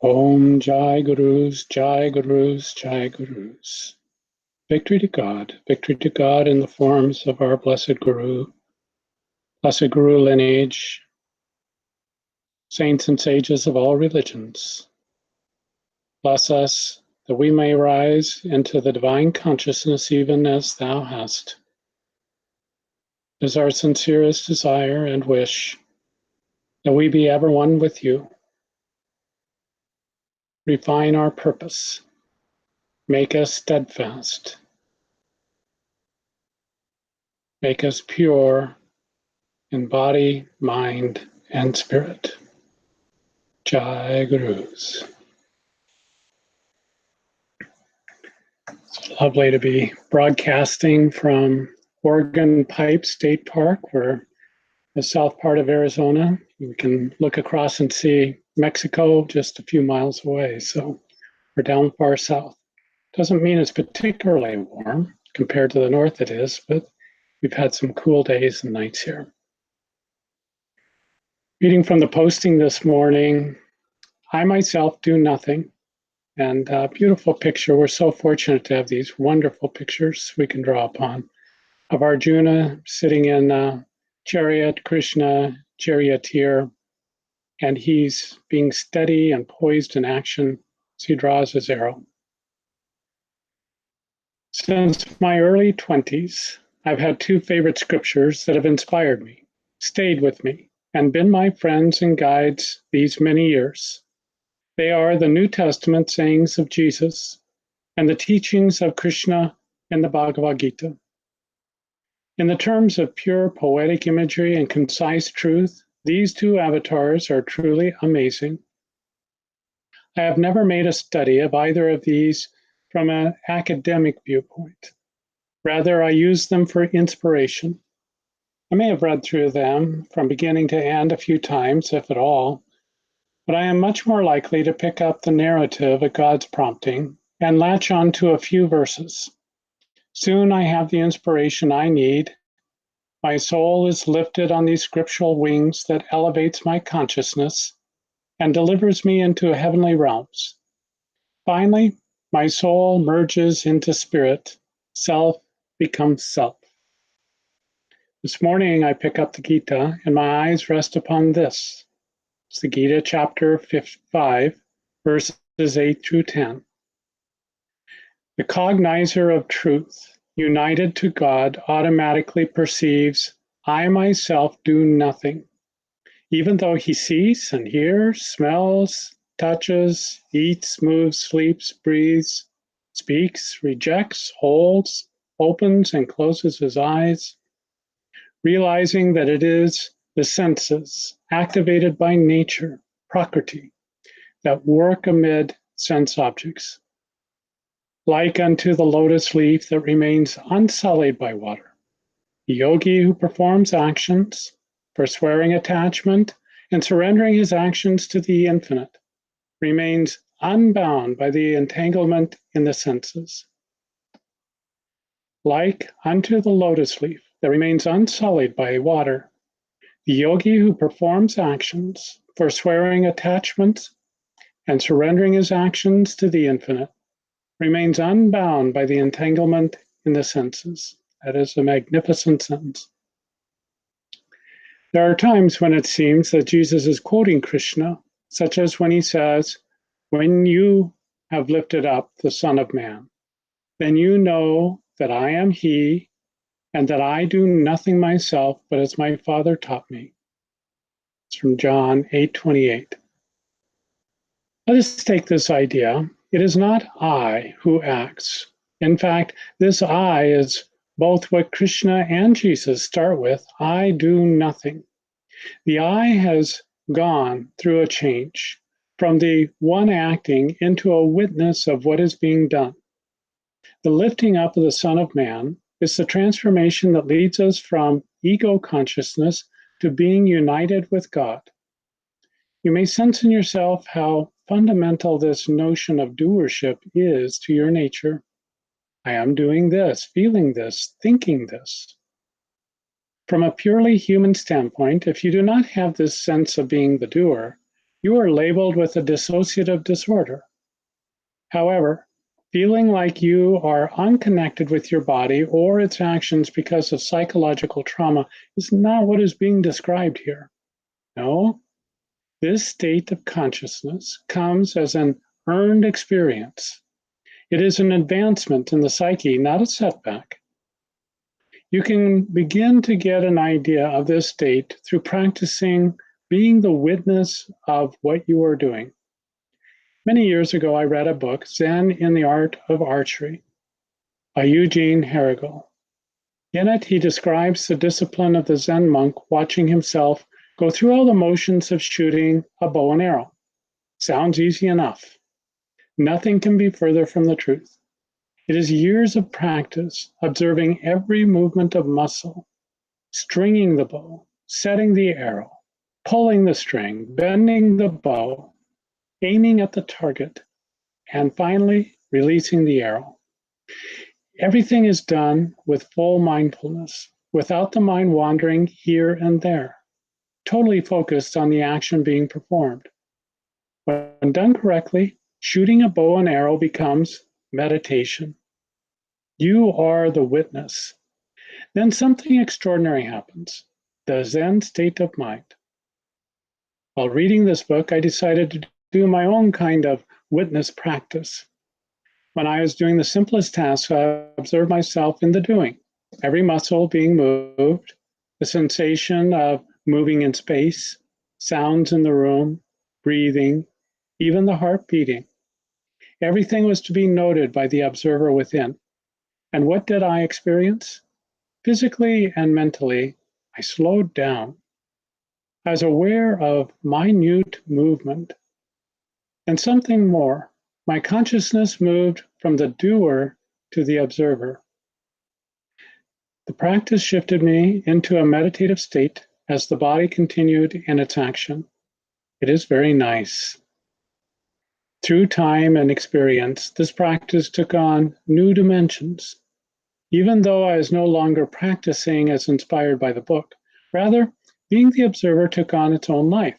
Om Jai Gurus, Jai Gurus, Jai Gurus. Victory to God in the forms of our Blessed Guru lineage, saints and sages of all religions. Bless us that we may rise into the divine consciousness even as Thou hast. It is our sincerest desire and wish that we be ever one with You. Refine our purpose. Make us steadfast. Make us pure in body, mind, and spirit. Jai Gurus. It's lovely to be broadcasting from Oregon Pipe State Park. We're the south part of Arizona. You can look across and see Mexico just a few miles away. So we're down far south. Doesn't mean it's particularly warm compared to the north it is, but we've had some cool days and nights here. Reading from the posting this morning, I myself do nothing. And a beautiful picture. We're so fortunate to have these wonderful pictures we can draw upon of Arjuna sitting in a chariot, Krishna charioteer, and he's being steady and poised in action as he draws his arrow. Since my early 20s, I've had two favorite scriptures that have inspired me, stayed with me, and been my friends and guides these many years. They are the New Testament sayings of Jesus and the teachings of Krishna in the Bhagavad Gita. In the terms of pure poetic imagery and concise truth, these two avatars are truly amazing. I have never made a study of either of these from an academic viewpoint. Rather, I use them for inspiration. I may have read through them from beginning to end a few times, if at all, but I am much more likely to pick up the narrative at God's prompting and latch on to a few verses. Soon I have the inspiration I need. My soul is lifted on these scriptural wings that elevates my consciousness and delivers me into heavenly realms. Finally, my soul merges into spirit. Self becomes self. This morning I pick up the Gita and my eyes rest upon this. It's the Gita, chapter 5, verses 8 through 10. The cognizer of truth, united to God, automatically perceives, I myself do nothing, even though he sees and hears, smells, touches, eats, moves, sleeps, breathes, speaks, rejects, holds, opens, and closes his eyes, realizing that it is the senses, activated by nature, prakriti, that work amid sense objects. Like unto the lotus leaf that remains unsullied by water, the yogi who performs actions, forswearing attachment and surrendering his actions to the infinite, remains unbound by the entanglement in the senses. Like unto the lotus leaf that remains unsullied by water, the yogi who performs actions, forswearing attachments and surrendering his actions to the infinite, remains unbound by the entanglement in the senses. That is a magnificent sentence. There are times when it seems that Jesus is quoting Krishna, such as when he says, when you have lifted up the Son of Man, then you know that I am he, and that I do nothing myself, but as my Father taught me. It's from John 8:28. Let us take this idea. It is not I who acts. In fact, this I is both what Krishna and Jesus start with, I do nothing. The I has gone through a change from the one acting into a witness of what is being done. The lifting up of the Son of Man is the transformation that leads us from ego consciousness to being united with God. You may sense in yourself how fundamental this notion of doership is to your nature. I am doing this, feeling this, thinking this. From a purely human standpoint, if you do not have this sense of being the doer, You are labeled with a dissociative disorder. However, feeling like you are unconnected with your body or its actions because of psychological trauma is not what is being described here. No, this state of consciousness comes as an earned experience. It is an advancement in the psyche, not a setback. You can begin to get an idea of this state through practicing being the witness of what you are doing. Many years ago, I read a book, Zen in the Art of Archery, by Eugene Herrigel. In it, he describes the discipline of the Zen monk watching himself go through all the motions of shooting a bow and arrow. Sounds easy enough. Nothing can be further from the truth. It is years of practice, observing every movement of muscle, stringing the bow, setting the arrow, pulling the string, bending the bow, aiming at the target, and finally releasing the arrow. Everything is done with full mindfulness, without the mind wandering here and there, totally focused on the action being performed. When done correctly, shooting a bow and arrow becomes meditation. You are the witness. Then something extraordinary happens, the Zen state of mind. While reading this book, I decided to do my own kind of witness practice. When I was doing the simplest tasks, I observed myself in the doing, every muscle being moved, the sensation of moving in space, sounds in the room, breathing, even the heart beating. Everything was to be noted by the observer within. And what did I experience? Physically and mentally, I slowed down. I was aware of minute movement. And something more, my consciousness moved from the doer to the observer. The practice shifted me into a meditative state as the body continued in its action. It is very nice. Through time and experience, this practice took on new dimensions. Even though I was no longer practicing as inspired by the book, rather, being the observer took on its own life.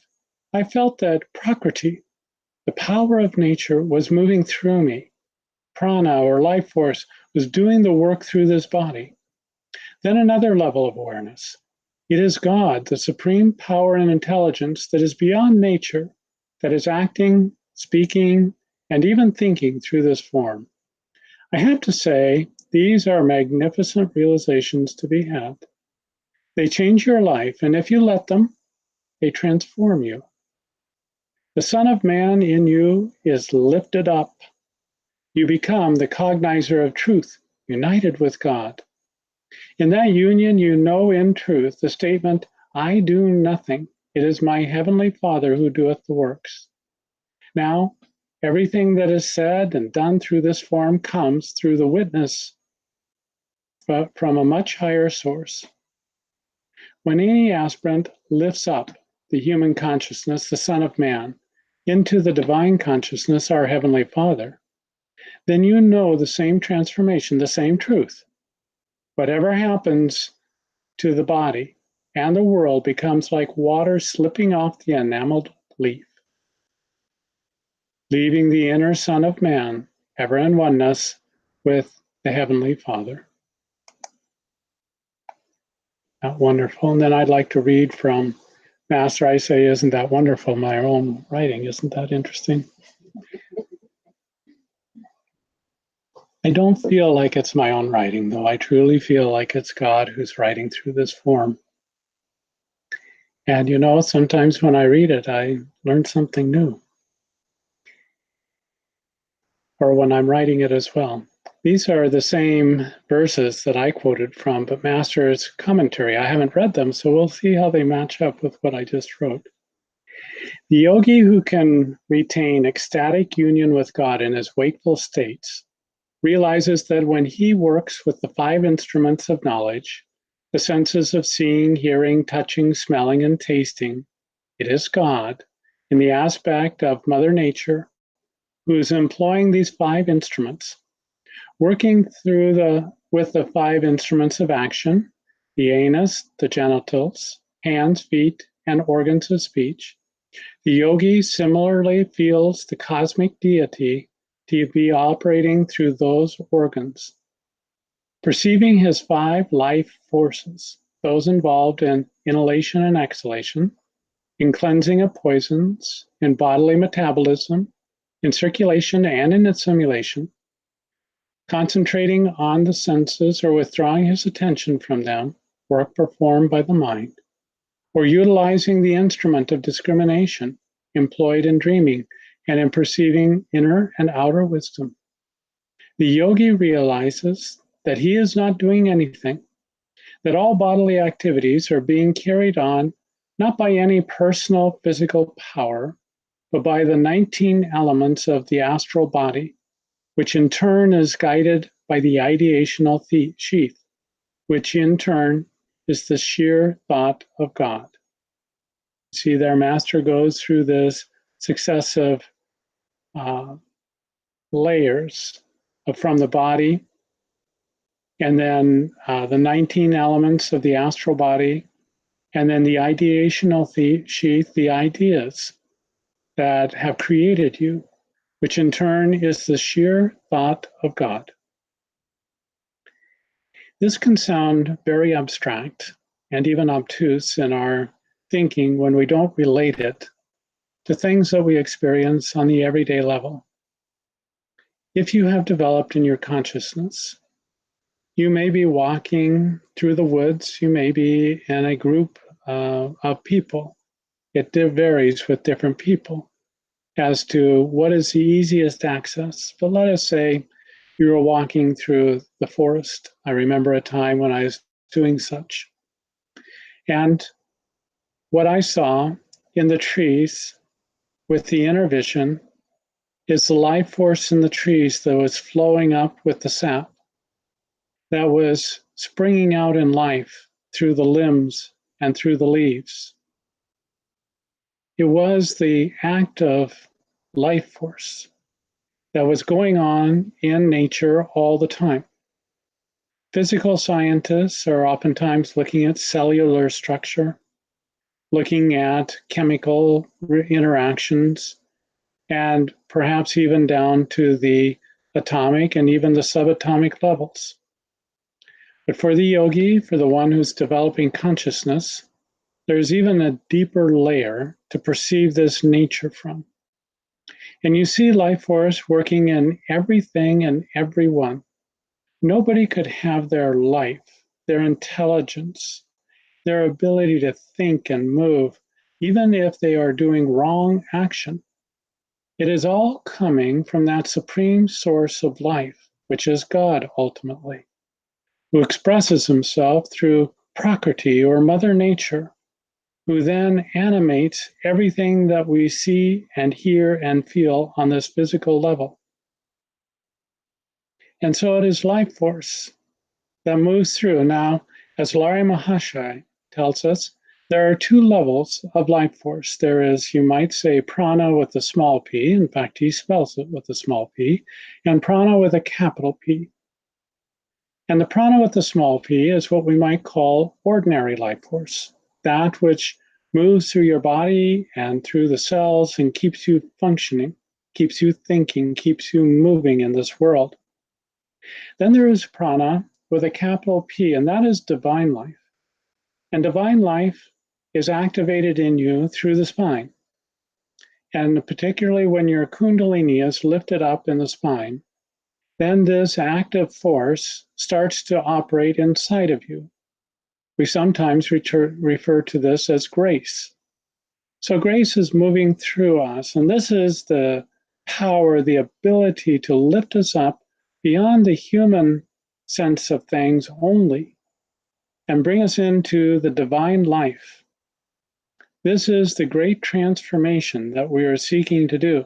I felt that Prakriti, the power of nature, was moving through me. Prana, or life force, was doing the work through this body. Then another level of awareness. It is God, the supreme power and intelligence that is beyond nature, that is acting, speaking, and even thinking through this form. I have to say, these are magnificent realizations to be had. They change your life, and if you let them, they transform you. The Son of Man in you is lifted up. You become the cognizer of truth, united with God. In that union, you know in truth the statement, I do nothing. It is my heavenly Father who doeth the works. Now, everything that is said and done through this form comes through the witness from a much higher source. When any aspirant lifts up the human consciousness, the Son of Man, into the divine consciousness, our Heavenly Father, then you know the same transformation, the same truth. Whatever happens to the body and the world becomes like water slipping off the enameled leaf, leaving the inner Son of Man ever in oneness with the Heavenly Father. Not wonderful. And then I'd like to read from Master. I say, isn't that wonderful? My own writing, isn't that interesting? I don't feel like it's my own writing, though. I truly feel like it's God who's writing through this form. And sometimes when I read it, I learn something new. Or when I'm writing it as well. These are the same verses that I quoted from, but Master's commentary. I haven't read them, so we'll see how they match up with what I just wrote. The yogi who can retain ecstatic union with God in his wakeful states realizes that when he works with the 5 instruments of knowledge, the senses of seeing, hearing, touching, smelling, and tasting, it is God, in the aspect of Mother Nature, who is employing these 5 instruments, working with the 5 instruments of action, the anus, the genitals, hands, feet, and organs of speech, The yogi similarly feels the cosmic deity to be operating through those organs, perceiving his 5 life forces, those involved in inhalation and exhalation, in cleansing of poisons, in bodily metabolism, in circulation and in assimilation, concentrating on the senses or withdrawing his attention from them, work performed by the mind, or utilizing the instrument of discrimination employed in dreaming and in perceiving inner and outer wisdom. The yogi realizes that he is not doing anything, that all bodily activities are being carried on not by any personal physical power, but by the 19 elements of the astral body, which in turn is guided by the ideational sheath, which in turn is the sheer thought of God. See, their master goes through this successive layers from the body, and then the 19 elements of the astral body, and then the ideational sheath, the ideas that have created you, which in turn is the sheer thought of God. This can sound very abstract and even obtuse in our thinking when we don't relate it to things that we experience on the everyday level. If you have developed in your consciousness, you may be walking through the woods, you may be in a group of people. It varies with different people as to what is the easiest access. But let us say you were walking through the forest. I remember a time when I was doing such. And what I saw in the trees with the inner vision is the life force in the trees that was flowing up with the sap, that was springing out in life through the limbs and through the leaves. It was the act of life force that was going on in nature all the time. Physical scientists are oftentimes looking at cellular structure, looking at chemical interactions, and perhaps even down to the atomic and even the subatomic levels. But for the yogi, for the one who's developing consciousness, there's even a deeper layer to perceive this nature from. And you see life force working in everything and everyone. Nobody could have their life, their intelligence, their ability to think and move, even if they are doing wrong action. It is all coming from that supreme source of life, which is God ultimately, who expresses himself through Prakriti or Mother Nature, who then animates everything that we see and hear and feel on this physical level. And so it is life force that moves through. Now, as Larry Mahashai tells us, there are 2 levels of life force. There is, you might say, prana with a small p. In fact, he spells it with a small p, and prana with a capital P. And the prana with the small p is what we might call ordinary life force, that which moves through your body and through the cells and keeps you functioning, keeps you thinking, keeps you moving in this world. Then there is prana with a capital P, and that is divine life. And divine life is activated in you through the spine. And particularly when your kundalini is lifted up in the spine, then this active force starts to operate inside of you. We sometimes refer to this as grace. So grace is moving through us, and this is the power, the ability to lift us up beyond the human sense of things only and bring us into the divine life. This is the great transformation that we are seeking to do.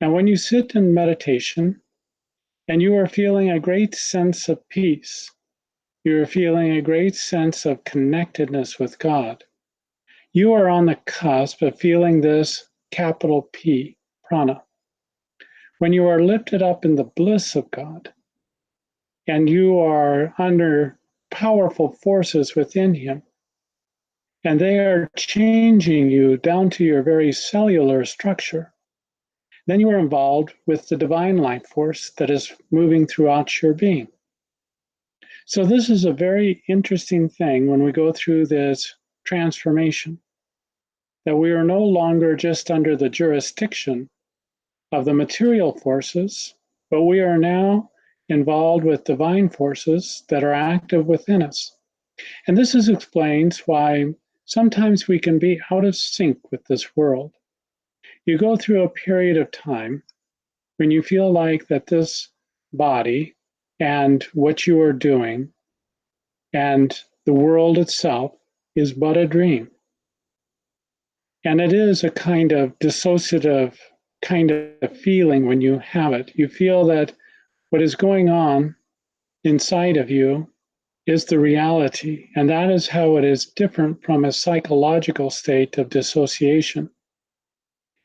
And when you sit in meditation and you are feeling a great sense of peace, you are feeling a great sense of connectedness with God, you are on the cusp of feeling this capital P, prana. When you are lifted up in the bliss of God and you are under powerful forces within Him, and they are changing you down to your very cellular structure. Then you are involved with the divine life force that is moving throughout your being. So this is a very interesting thing when we go through this transformation, that we are no longer just under the jurisdiction of the material forces, but we are now involved with divine forces that are active within us. And this explains why sometimes we can be out of sync with this world. You go through a period of time when you feel like that this body and what you are doing and the world itself is but a dream. And it is a kind of dissociative kind of feeling when you have it. You feel that what is going on inside of you is the reality. And that is how it is different from a psychological state of dissociation.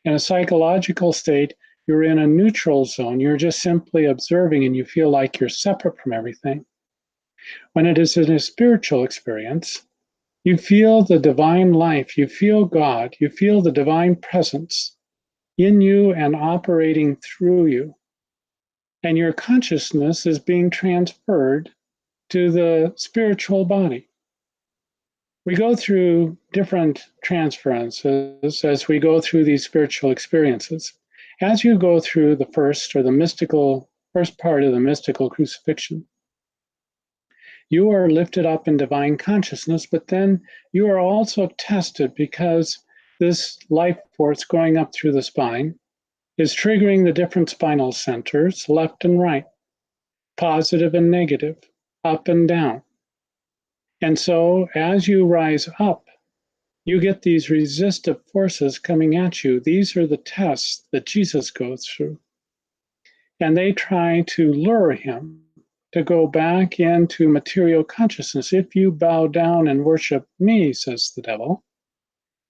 In a psychological state, you're in a neutral zone. You're just simply observing and you feel like you're separate from everything. When it is in a spiritual experience, you feel the divine life, you feel God, you feel the divine presence in you and operating through you. And your consciousness is being transferred to the spiritual body. We go through different transferences as we go through these spiritual experiences. As you go through the first part of the mystical crucifixion, you are lifted up in divine consciousness, but then you are also tested because this life force going up through the spine is triggering the different spinal centers, left and right, positive and negative, up and down. And so as you rise up, you get these resistive forces coming at you. These are the tests that Jesus goes through. And they try to lure him to go back into material consciousness. If you bow down and worship me, says the devil,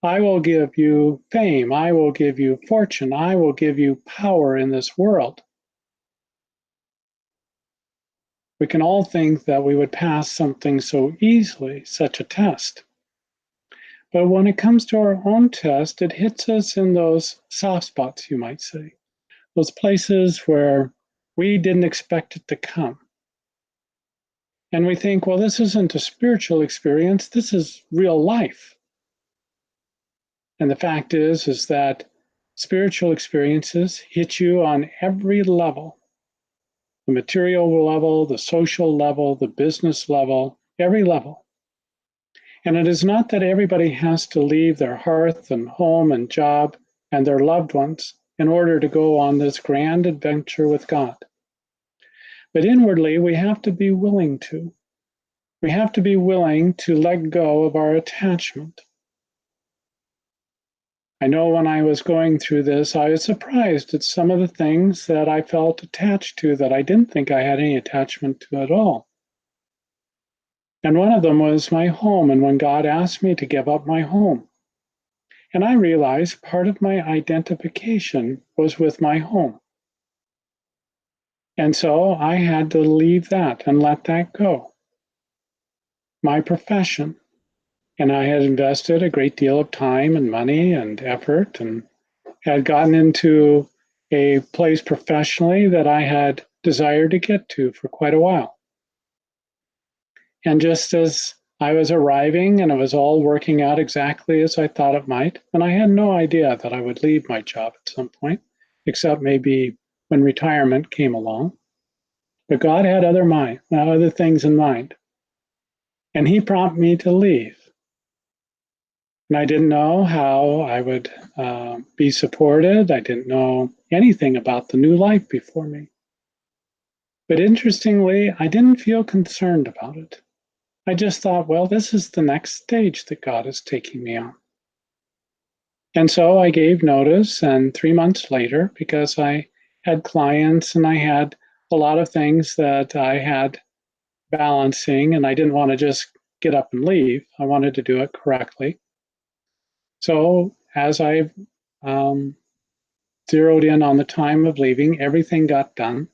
I will give you fame, I will give you fortune, I will give you power in this world. We can all think that we would pass something so easily, such a test. But when it comes to our own test, it hits us in those soft spots, you might say, those places where we didn't expect it to come. And we think, well, this isn't a spiritual experience, this is real life. And the fact is that spiritual experiences hit you on every level, the material level, the social level, the business level, every level. And it is not that everybody has to leave their hearth and home and job and their loved ones in order to go on this grand adventure with God. But inwardly, we have to be willing to. We have to be willing to let go of our attachment. I know when I was going through this, I was surprised at some of the things that I felt attached to that I didn't think I had any attachment to at all. And one of them was my home, and when God asked me to give up my home. And I realized part of my identification was with my home. And so I had to leave that and let that go. My profession. And I had invested a great deal of time and money and effort and had gotten into a place professionally that I had desired to get to for quite a while. And just as I was arriving and it was all working out exactly as I thought it might, and I had no idea that I would leave my job at some point, except maybe when retirement came along. But God had other things in mind. And he prompted me to leave. And I didn't know how I would be supported. I didn't know anything about the new life before me. But interestingly, I didn't feel concerned about it. I just thought, well, this is the next stage that God is taking me on. And so I gave notice, and 3 months later, because I had clients and I had a lot of things that I had balancing, and I didn't want to just get up and leave. I wanted to do it correctly. So as I zeroed in on the time of leaving, everything got done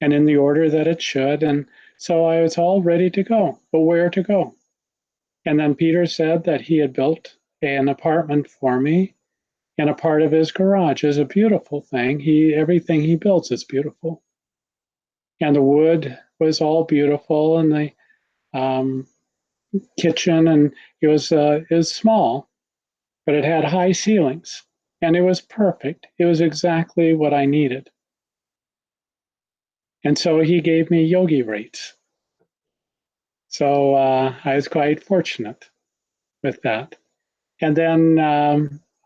and in the order that it should. And so I was all ready to go. But where to go? And then Peter said that he had built an apartment for me, and a part of his garage is a beautiful thing. Everything he builds is beautiful. And the wood was all beautiful, and the um, kitchen, and it was small, but it had high ceilings, and it was perfect. It was exactly what I needed. And so he gave me yogi rates. So I was quite fortunate with that. And then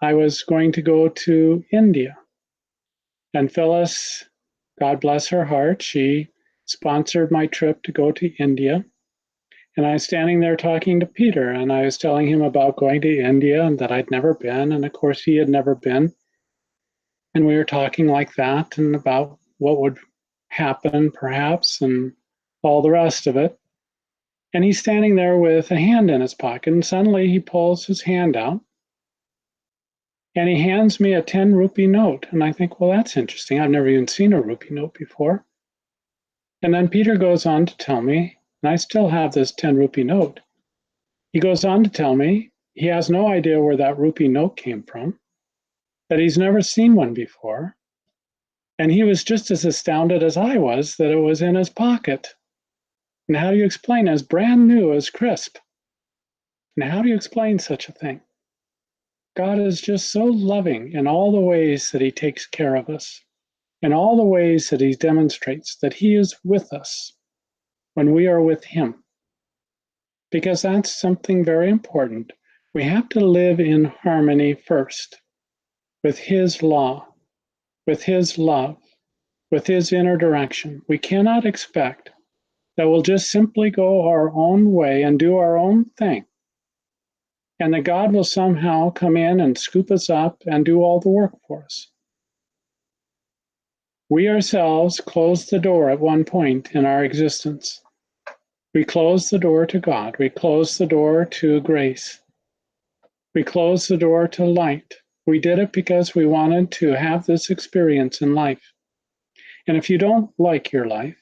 I was going to go to India. And Phyllis, God bless her heart, she sponsored my trip to go to India. And I was standing there talking to Peter, and I was telling him about going to India and that I'd never been. And of course, he had never been. And we were talking like that and about what would happen, perhaps, and all the rest of it. And he's standing there with a hand in his pocket, and suddenly he pulls his hand out and he hands me a 10 rupee note. And I think, well, that's interesting. I've never even seen a rupee note before. And then Peter goes on to tell me, and I still have this 10 rupee note. He goes on to tell me he has no idea where that rupee note came from, that he's never seen one before. And he was just as astounded as I was that it was in his pocket. And how do you explain it? As brand new as crisp? And how do you explain such a thing? God is just so loving in all the ways that he takes care of us, in all the ways that he demonstrates that he is with us when we are with him. Because that's something very important. We have to live in harmony first with his law, with his love, with his inner direction. We cannot expect that we'll just simply go our own way and do our own thing, and that God will somehow come in and scoop us up and do all the work for us. We ourselves closed the door at one point in our existence. We closed the door to God. We closed the door to grace. We closed the door to light. We did it because we wanted to have this experience in life. And if you don't like your life,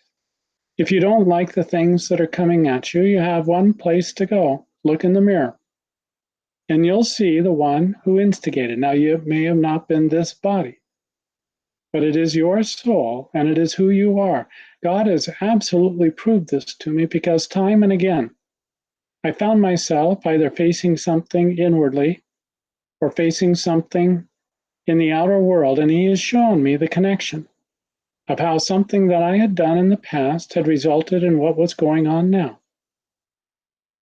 if you don't like the things that are coming at you, you have one place to go. Look in the mirror. And you'll see the one who instigated. Now, you may have not been this body, but it is your soul and it is who you are. God has absolutely proved this to me because time and again, I found myself either facing something inwardly or facing something in the outer world, and he has shown me the connection of how something that I had done in the past had resulted in what was going on now.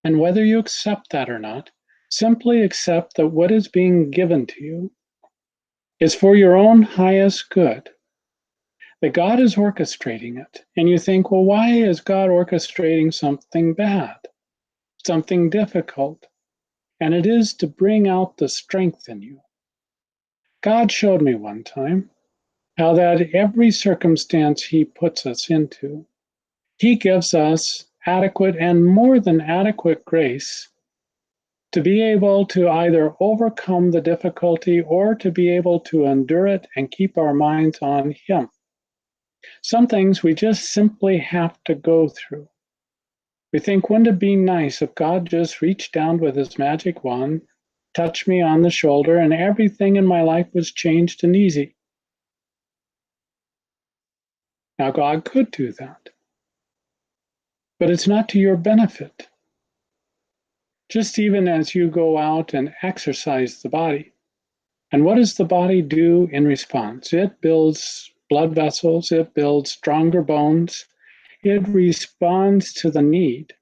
And whether you accept that or not, simply accept that what is being given to you is for your own highest good, that God is orchestrating it. And you think, well, why is God orchestrating something bad, something difficult? And it is to bring out the strength in you. God showed me one time how that every circumstance he puts us into, he gives us adequate and more than adequate grace to be able to either overcome the difficulty or to be able to endure it and keep our minds on him. Some things we just simply have to go through. We think, wouldn't it be nice if God just reached down with his magic wand, touched me on the shoulder, and everything in my life was changed and easy? Now, God could do that, but it's not to your benefit. Just even as you go out and exercise the body. And what does the body do in response? It builds blood vessels, it builds stronger bones, it responds to the need.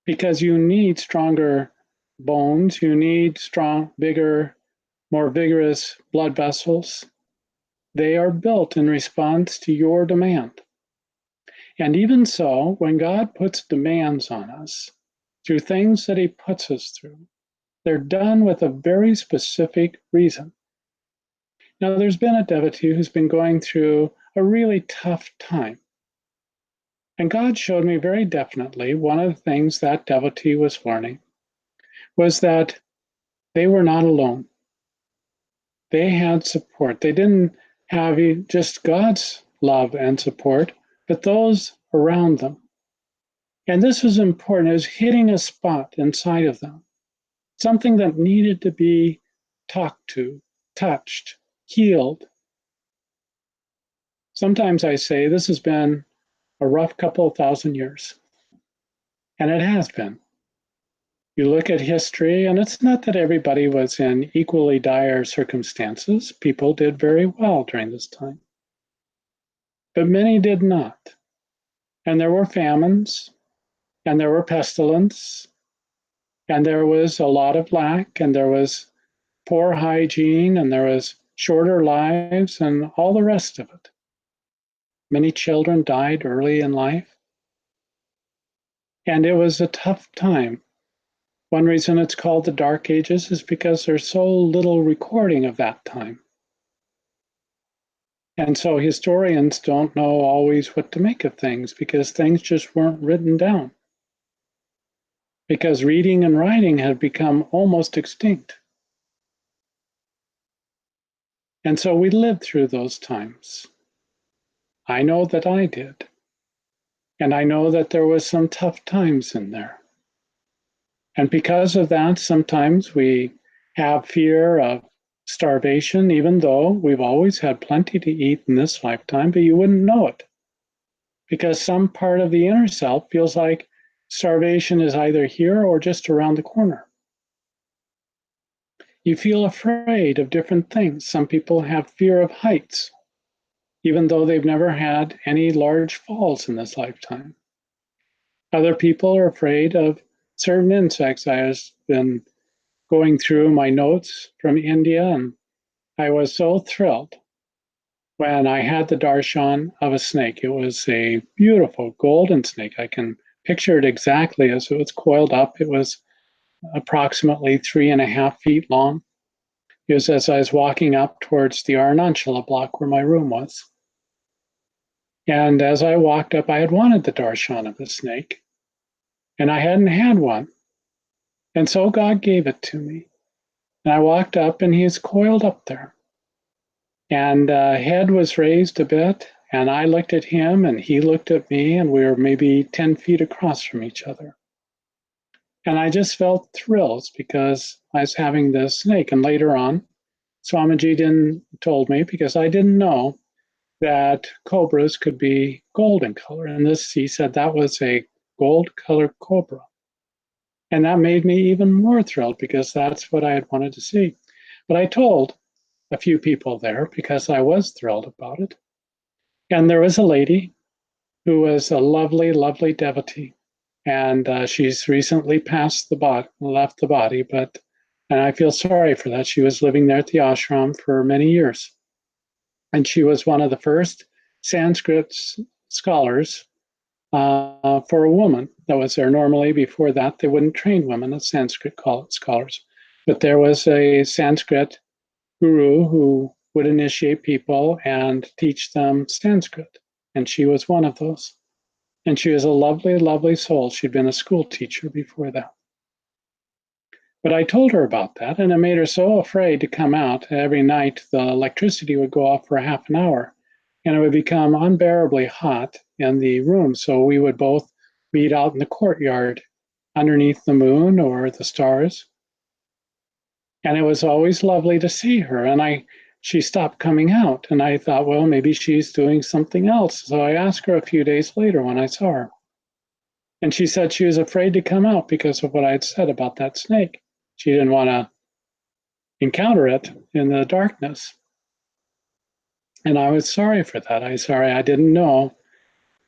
Because you need stronger bones, you need strong, bigger, more vigorous blood vessels. They are built in response to your demand. And even so, when God puts demands on us through things that he puts us through, they're done with a very specific reason. Now, there's been a devotee who's been going through a really tough time. And God showed me very definitely one of the things that devotee was learning was that they were not alone. They had support. They didn't have just God's love and support, but those around them. And this was important. It was hitting a spot inside of them, something that needed to be talked to, touched, healed. Sometimes I say this has been a rough couple of thousand years, and it has been. You look at history, and it's not that everybody was in equally dire circumstances. People did very well during this time, but many did not. And there were famines, and there were pestilence, and there was a lot of lack, and there was poor hygiene, and there was shorter lives, and all the rest of it. Many children died early in life, and it was a tough time. One reason it's called the Dark Ages is because there's so little recording of that time. And so historians don't know always what to make of things because things just weren't written down. Because reading and writing had become almost extinct. And so we lived through those times. I know that I did. And I know that there was some tough times in there. And because of that, sometimes we have fear of starvation, even though we've always had plenty to eat in this lifetime, but you wouldn't know it. Because some part of the inner self feels like starvation is either here or just around the corner. You feel afraid of different things. Some people have fear of heights, even though they've never had any large falls in this lifetime. Other people are afraid of certain insects. I have been going through my notes from India, and I was so thrilled when I had the darshan of a snake. It was a beautiful golden snake. I can picture it exactly as it was coiled up. It was approximately 3.5 feet long. It was as I was walking up towards the Arunachala block where my room was. And as I walked up, I had wanted the darshan of a snake, and I hadn't had one. And so God gave it to me. And I walked up, and he's coiled up there. And head was raised a bit, and I looked at him, and he looked at me, and we were maybe 10 feet across from each other. And I just felt thrills because I was having this snake. And later on, Swamiji told me, because I didn't know, that cobras could be golden color. And this, he said, that was a gold colored cobra. And that made me even more thrilled because that's what I had wanted to see. But I told a few people there because I was thrilled about it. And there was a lady who was a lovely, lovely devotee. And she's recently left the body, and I feel sorry for that. She was living there at the ashram for many years. And she was one of the first Sanskrit scholars for a woman that was there. Normally, before that, they wouldn't train women as Sanskrit scholars. But there was a Sanskrit guru who would initiate people and teach them Sanskrit. And she was one of those. And she was a lovely, lovely soul. She'd been a school teacher before that. But I told her about that, and it made her so afraid to come out. Every night, the electricity would go off for half an hour, and it would become unbearably hot in the room. So we would both meet out in the courtyard underneath the moon or the stars. And it was always lovely to see her. And she stopped coming out. And I thought, well, maybe she's doing something else. So I asked her a few days later when I saw her. And she said she was afraid to come out because of what I had said about that snake. She didn't want to encounter it in the darkness. And I was sorry for that. I didn't know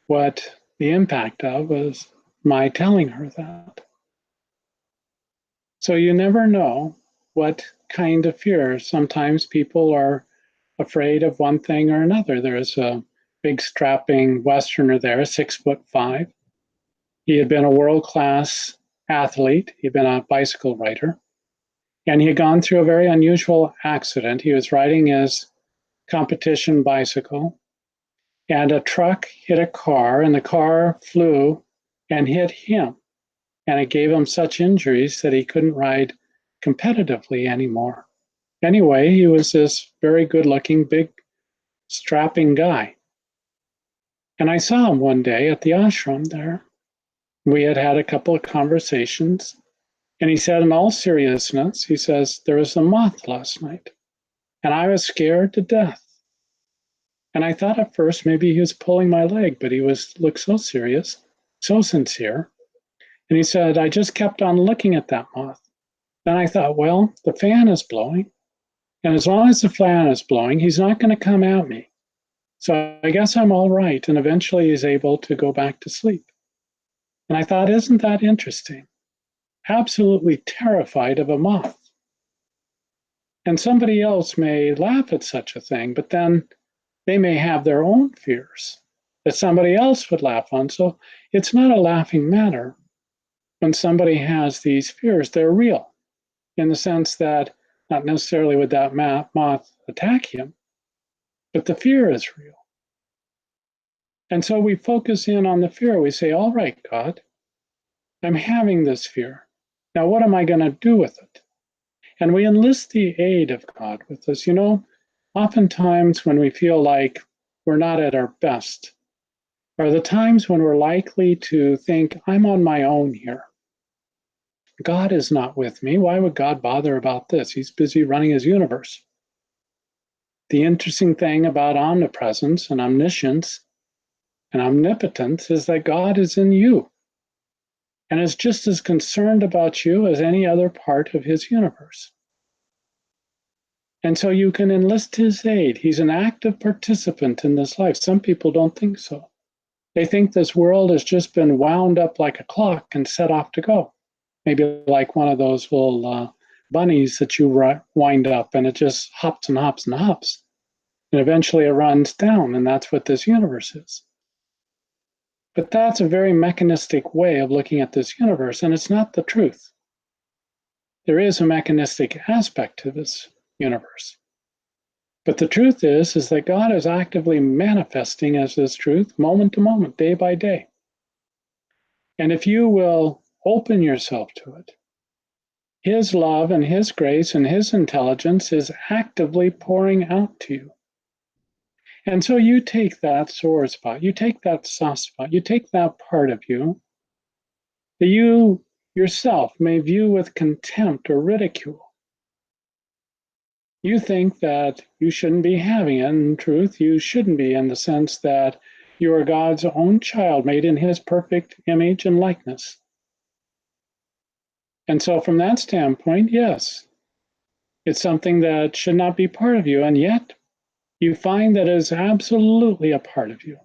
what the impact of was my telling her that. So you never know what kind of fear. Sometimes people are afraid of one thing or another. There's a big strapping Westerner there, 6'5". He had been a world-class athlete. He'd been a bicycle rider. And he had gone through a very unusual accident. He was riding his competition bicycle, and a truck hit a car, and the car flew and hit him. And it gave him such injuries that he couldn't ride competitively anymore. Anyway, he was this very good-looking, big, strapping guy. And I saw him one day at the ashram there. We had had a couple of conversations, and he said, in all seriousness, he says, there was a moth last night, and I was scared to death. And I thought at first maybe he was pulling my leg, but he looked so serious, so sincere. And he said, I just kept on looking at that moth. Then I thought, well, the fan is blowing. And as long as the fan is blowing, he's not going to come at me. So I guess I'm all right. And eventually he's able to go back to sleep. And I thought, isn't that interesting? Absolutely terrified of a moth. And somebody else may laugh at such a thing, but then they may have their own fears that somebody else would laugh on. So it's not a laughing matter. When somebody has these fears, they're real in the sense that not necessarily would that moth attack him, but the fear is real. And so we focus in on the fear. We say, all right, God, I'm having this fear. Now, what am I going to do with it? And we enlist the aid of God with this. You know, oftentimes when we feel like we're not at our best are the times when we're likely to think, I'm on my own here. God is not with me. Why would God bother about this? He's busy running his universe. The interesting thing about omnipresence and omniscience and omnipotence is that God is in you and is just as concerned about you as any other part of his universe. And so you can enlist his aid. He's an active participant in this life. Some people don't think so. They think this world has just been wound up like a clock and set off to go. Maybe like one of those little bunnies that you wind up and it just hops and hops and hops. And eventually it runs down, and that's what this universe is. But that's a very mechanistic way of looking at this universe, and it's not the truth. There is a mechanistic aspect to this universe. But the truth is that God is actively manifesting as this truth moment to moment, day by day. And if you will open yourself to it, his love and his grace and his intelligence is actively pouring out to you. And so you take that sore spot, you take that soft spot, you take that part of you that you yourself may view with contempt or ridicule. You think that you shouldn't be having it. In truth, you shouldn't be, in the sense that you are God's own child, made in his perfect image and likeness. And so from that standpoint, yes, it's something that should not be part of you, and yet you find that it is absolutely a part of you.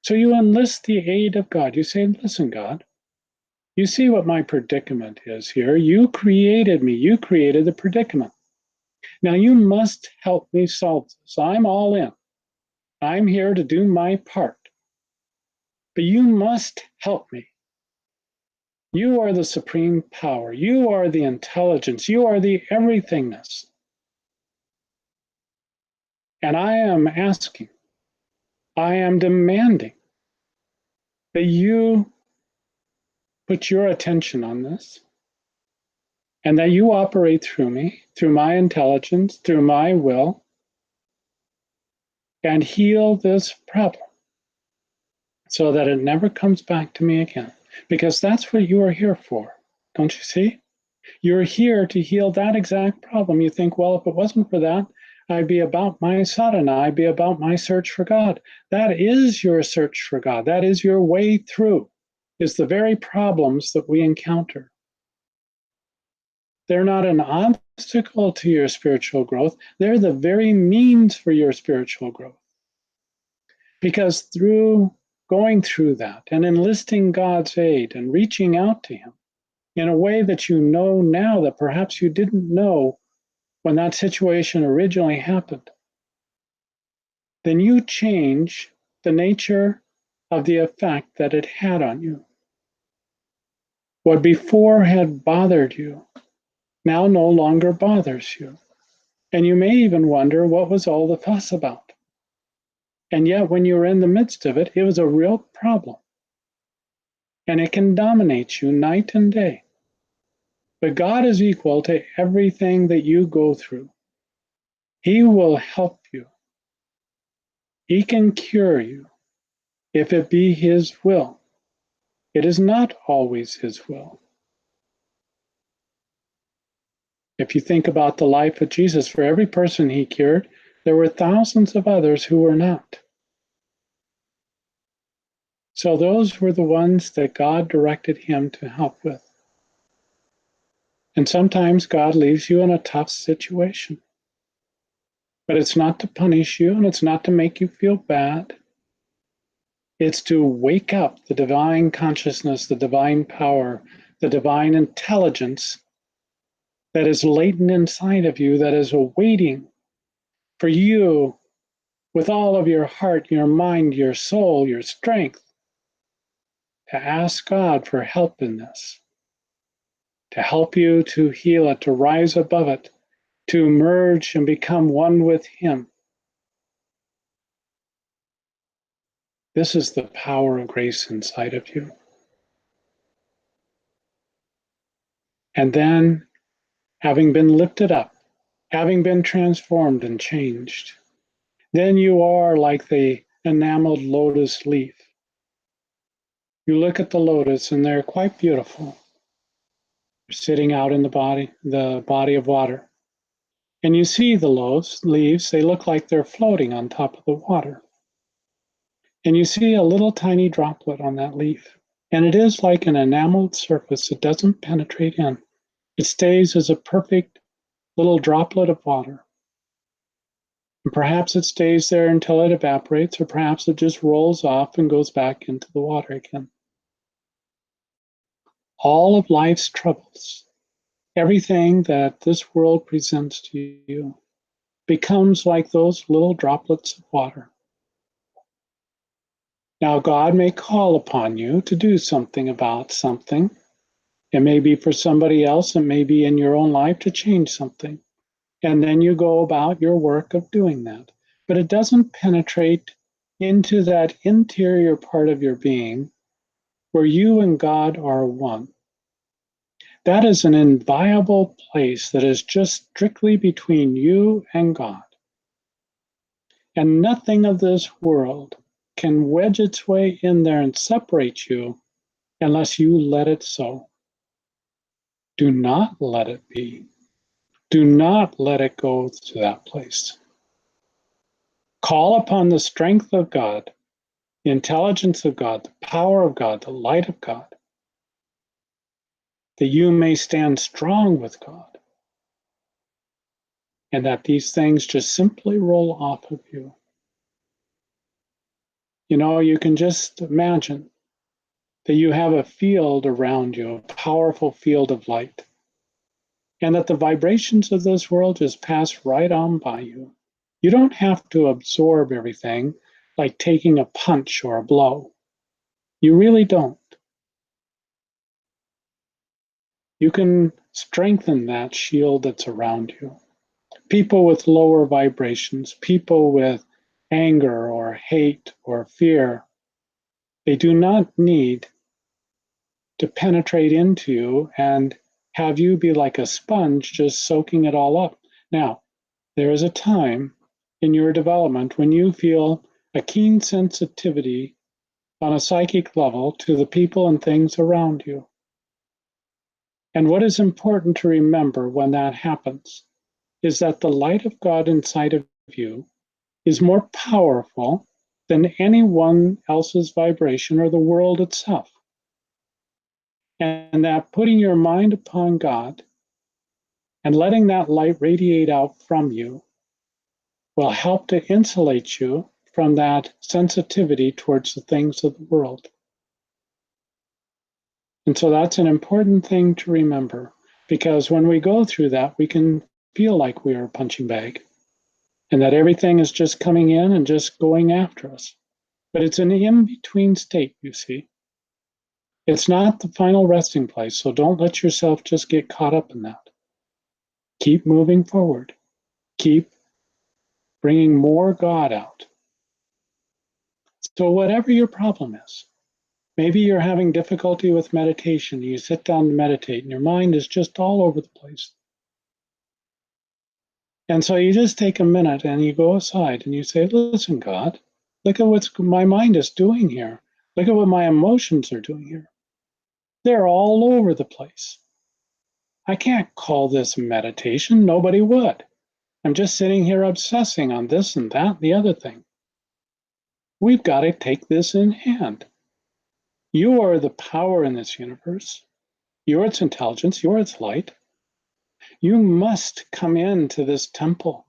So you enlist the aid of God. You say, listen, God, you see what my predicament is here. You created me. You created the predicament. Now you must help me solve this. I'm all in. I'm here to do my part. But you must help me. You are the supreme power. You are the intelligence. You are the everythingness. And I am asking, I am demanding that you put your attention on this and that you operate through me, through my intelligence, through my will, and heal this problem so that it never comes back to me again. Because that's what you are here for. Don't you see? You're here to heal that exact problem. You think, well, if it wasn't for that, I'd be about my sadhana. I'd be about my search for God. That is your search for God. That is your way through, is the very problems that we encounter. They're not an obstacle to your spiritual growth. They're the very means for your spiritual growth. Because through going through that and enlisting God's aid and reaching out to him in a way that you know now that perhaps you didn't know when that situation originally happened, then you change the nature of the effect that it had on you. What before had bothered you now no longer bothers you. And you may even wonder, what was all the fuss about? And yet, when you were in the midst of it, it was a real problem. And it can dominate you night and day. But God is equal to everything that you go through. He will help you. He can cure you if it be his will. It is not always His will. If you think about the life of Jesus, for every person He cured, there were thousands of others who were not. So those were the ones that God directed Him to help with. And sometimes God leaves you in a tough situation. But it's not to punish you, and it's not to make you feel bad. It's to wake up the divine consciousness, the divine power, the divine intelligence that is latent inside of you, that is awaiting for you with all of your heart, your mind, your soul, your strength, to ask God for help in this, to help you to heal it, to rise above it, to merge and become one with Him. This is the power of grace inside of you. And then, having been lifted up, having been transformed and changed, then you are like the enameled lotus leaf. You look at the lotus and they're quite beautiful. They're sitting out in the body of water. And you see the leaves, they look like they're floating on top of the water. And you see a little tiny droplet on that leaf. And it is like an enameled surface. It doesn't penetrate in. It stays as a perfect little droplet of water. And perhaps it stays there until it evaporates, or perhaps it just rolls off and goes back into the water again. All of life's troubles, everything that this world presents to you, becomes like those little droplets of water. Now, God may call upon you to do something about something. It may be for somebody else, it may be in your own life to change something. And then you go about your work of doing that. But it doesn't penetrate into that interior part of your being where you and God are one. That is an inviolable place that is just strictly between you and God. And nothing of this world can wedge its way in there and separate you unless you let it so. Do not let it be. Do not let it go to that place. Call upon the strength of God, the intelligence of God, the power of God, the light of God, that you may stand strong with God, and that these things just simply roll off of you. You know, you can just imagine that you have a field around you, a powerful field of light, and that the vibrations of this world just pass right on by you. You don't have to absorb everything like taking a punch or a blow. You really don't. You can strengthen that shield that's around you. People with lower vibrations, people with anger or hate or fear, they do not need to penetrate into you and have you be like a sponge just soaking it all up. Now, there is a time in your development when you feel a keen sensitivity on a psychic level to the people and things around you. And what is important to remember when that happens is that the light of God inside of you is more powerful than anyone else's vibration or the world itself. And that putting your mind upon God and letting that light radiate out from you will help to insulate you from that sensitivity towards the things of the world. And so that's an important thing to remember, because when we go through that, we can feel like we are a punching bag and that everything is just coming in and just going after us. But it's an in-between state, you see. It's not the final resting place, so don't let yourself just get caught up in that. Keep moving forward. Keep bringing more God out. So whatever your problem is, maybe you're having difficulty with meditation. You sit down to meditate and your mind is just all over the place. And so you just take a minute and you go aside and you say, listen, God, look at what my mind is doing here. Look at what my emotions are doing here. They're all over the place. I can't call this meditation. Nobody would. I'm just sitting here obsessing on this and that and the other thing. We've got to take this in hand. You are the power in this universe. You're its intelligence. You're its light. You must come into this temple.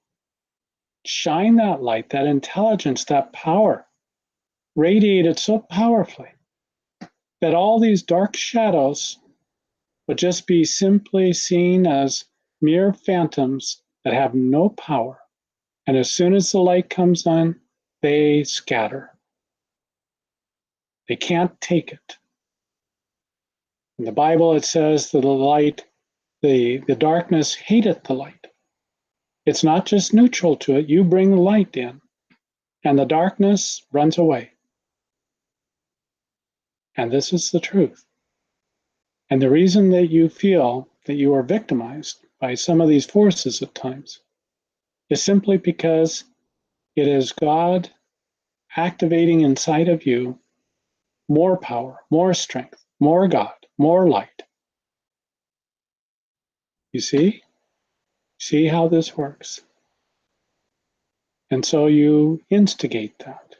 Shine that light, that intelligence, that power. Radiate it so powerfully that all these dark shadows would just be simply seen as mere phantoms that have no power. And as soon as the light comes on, they scatter. They can't take it. In the Bible, it says that the darkness hateth the light. It's not just neutral to it. You bring the light in, and the darkness runs away. And this is the truth. And the reason that you feel that you are victimized by some of these forces at times is simply because it is God activating inside of you more power, more strength, more God, more light. You see? See how this works. And so you instigate that.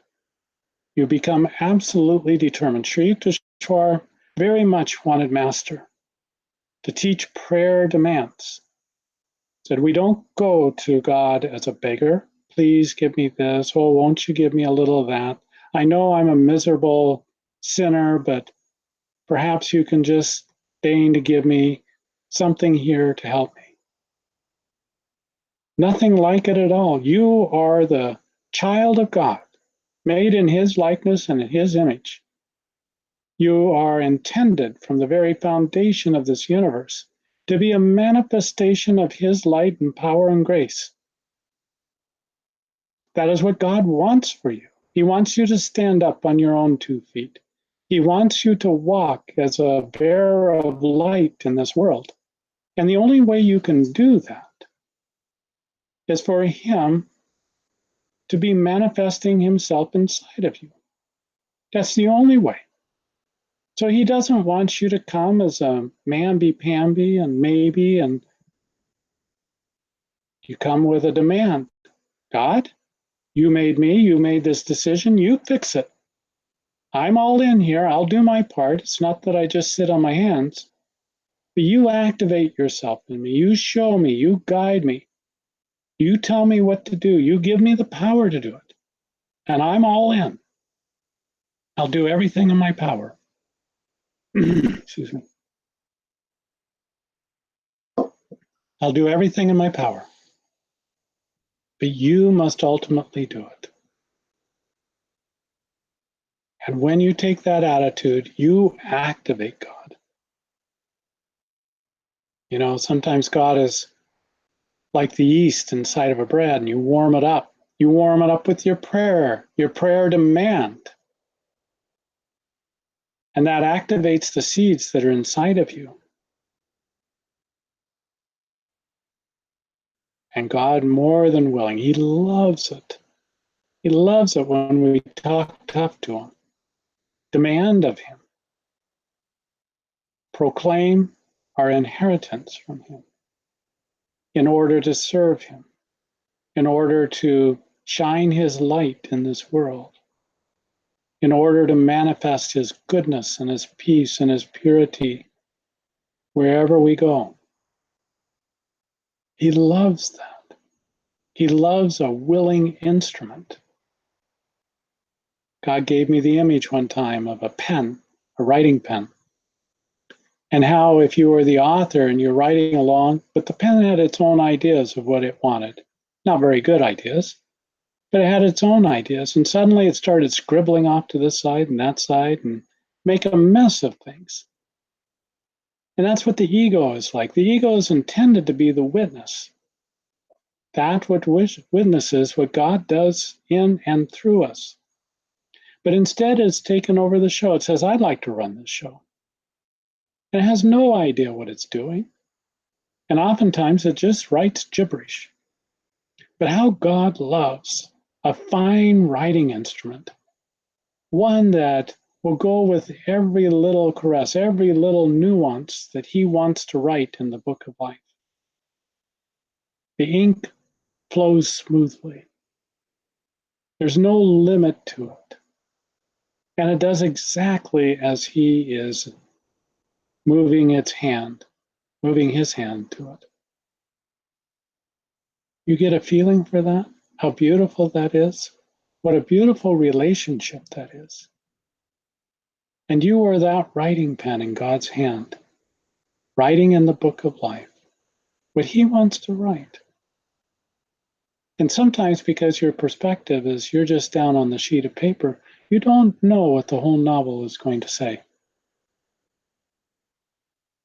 You become absolutely determined. Sri Yukteswar very much wanted Master to teach prayer demands. Said, we don't go to God as a beggar. Please give me this. Oh, won't you give me a little of that? I know I'm a miserable sinner, but perhaps you can just deign to give me something here to help me. Nothing like it at all. You are the child of God, made in His likeness and in His image. You are intended from the very foundation of this universe to be a manifestation of His light and power and grace. That is what God wants for you. He wants you to stand up on your own 2 feet. He wants you to walk as a bearer of light in this world. And the only way you can do that is for Him to be manifesting Himself inside of you. That's the only way. So He doesn't want you to come as a mamby-pamby and maybe, and you come with a demand. God, you made me, you made this decision, you fix it. I'm all in here, I'll do my part. It's not that I just sit on my hands, but you activate yourself in me, you show me, you guide me, you tell me what to do, you give me the power to do it, and I'm all in. I'll do everything in my power. Excuse me. I'll do everything in my power, but you must ultimately do it. And when you take that attitude, you activate God. You know, sometimes God is like the yeast inside of a bread, and you warm it up. You warm it up with your prayer demand. And that activates the seeds that are inside of you. And God, more than willing, He loves it. He loves it when we talk tough to Him, demand of Him, proclaim our inheritance from Him in order to serve Him, in order to shine His light in this world, in order to manifest His goodness and His peace and His purity wherever we go. He loves that. He loves a willing instrument. God gave me the image one time of a pen, a writing pen, and how if you were the author and you're writing along, but the pen had its own ideas of what it wanted. Not very good ideas, but it had its own ideas, and suddenly it started scribbling off to this side and that side and make a mess of things. And that's what the ego is like. The ego is intended to be the witness. That what witnesses what God does in and through us. But instead it's taken over the show. It says, I'd like to run this show. And it has no idea what it's doing. And oftentimes it just writes gibberish. But how God loves a fine writing instrument, one that will go with every little caress, every little nuance that he wants to write in the book of life. The ink flows smoothly. There's no limit to it. And it does exactly as he is moving his hand to it. You get a feeling for that? How beautiful that is? What a beautiful relationship that is. And you are that writing pen in God's hand, writing in the book of life what he wants to write. And sometimes because your perspective is you're just down on the sheet of paper, you don't know what the whole novel is going to say.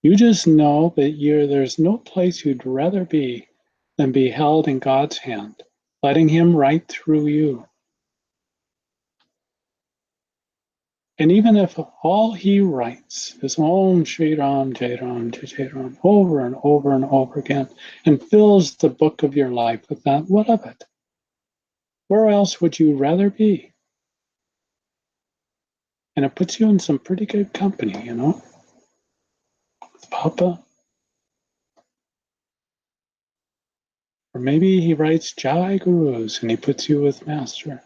You just know that there's no place you'd rather be than be held in God's hand, letting him write through you. And even if all he writes is Om Shri Ram, Jai Ram, Jai Jai Ram, over and over and over again, and fills the book of your life with that, what of it? Where else would you rather be? And it puts you in some pretty good company, you know, with Papa. Or maybe he writes Jai Gurus and he puts you with Master.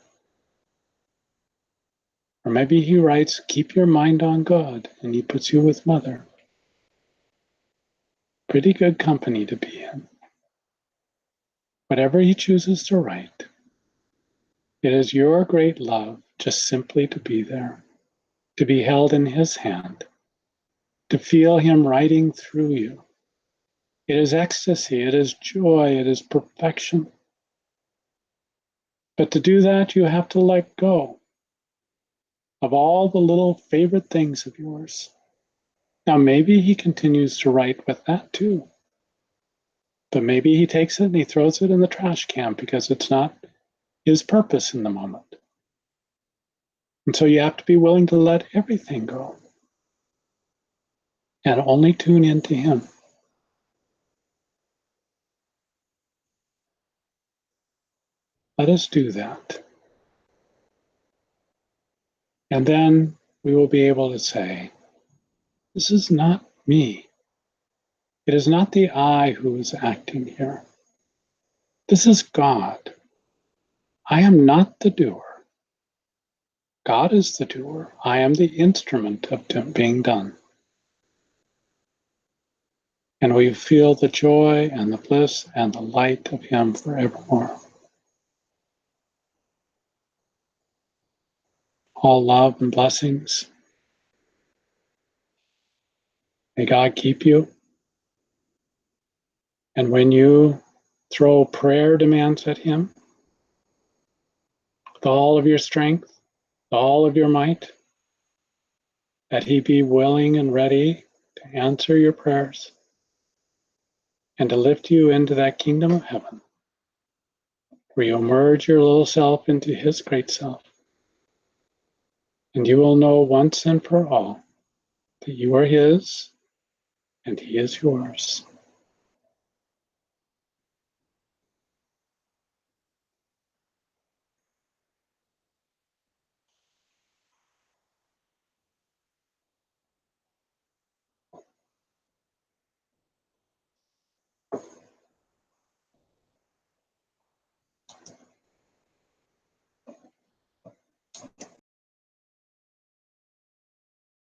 Or maybe he writes Keep Your Mind on God and he puts you with Mother. Pretty good company to be in. Whatever he chooses to write, it is your great love just simply to be there, to be held in his hand, to feel him writing through you. It is ecstasy, it is joy, it is perfection. But to do that, you have to let go of all the little favorite things of yours. Now, maybe he continues to write with that too. But maybe he takes it and he throws it in the trash can because it's not his purpose in the moment. And so you have to be willing to let everything go and only tune into him. Let us do that. And then we will be able to say, this is not me. It is not the I who is acting here. This is God. I am not the doer. God is the doer. I am the instrument of being done. And we feel the joy and the bliss and the light of him forevermore. All love and blessings. May God keep you. And when you throw prayer demands at him, with all of your strength, all of your might, that he be willing and ready to answer your prayers and to lift you into that kingdom of heaven, where you'll merge your little self into his great self. And you will know once and for all that you are his and he is yours.